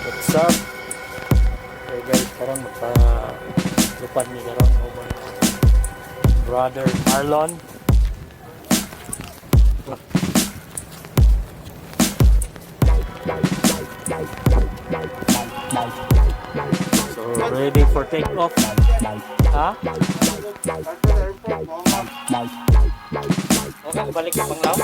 What's up? Okay guys, karang magpa-lupad ni karang o mga brother Marlon. So ready for take off. Ha? Okay, balik ka pang lao.